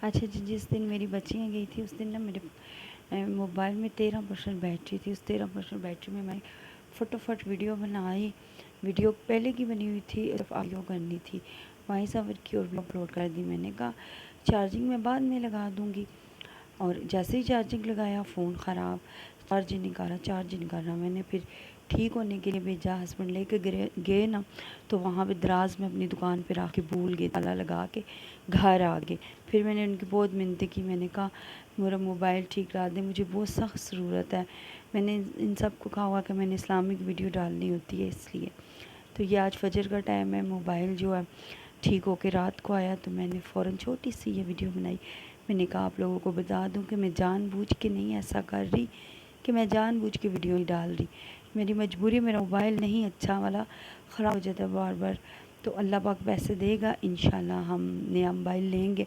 अच्छा जी, जिस दिन मेरी बच्चियाँ गई थी उस दिन ना मेरे मोबाइल में 13% बैटरी थी। उस 13% बैटरी में मैं फटाफट वीडियो बनाई। वीडियो पहले की बनी हुई थी, सिर्फ ऑडियो करनी थी, वॉइस ओवर की और भी अपलोड कर दी। मैंने कहा चार्जिंग में बाद में लगा दूँगी, और जैसे ही चार्जिंग लगाया फ़ोन ख़राब, चार्ज नहीं कर रहा। मैंने फिर ठीक होने के लिए भेजा, हस्बैंड लेके गए ना, तो वहाँ पे दराज में अपनी दुकान पे रख के भूल गए, ताला लगा के घर आ गए। फिर मैंने उनकी बहुत मिन्नतें की, मैंने कहा मेरा मोबाइल ठीक करा दें, मुझे बहुत सख्त ज़रूरत है। मैंने इन सब को कहा हुआ कि मैंने इस्लामिक वीडियो डालनी होती है इसलिए। तो ये आज फजर का टाइम है, मोबाइल जो है ठीक होके रात को आया, तो मैंने फ़ौरन छोटी सी ये वीडियो बनाई। मैंने कहा आप लोगों को बता दूं कि मैं जानबूझ के नहीं ऐसा कर रही, कि मैं जानबूझ के वीडियो नहीं डाल रही। मेरी मजबूरी, मेरा मोबाइल नहीं अच्छा वाला ख़राब हो जाता है बार बार। तो अल्लाह पाक पैसे देगा, इंशाल्लाह हम नया मोबाइल लेंगे।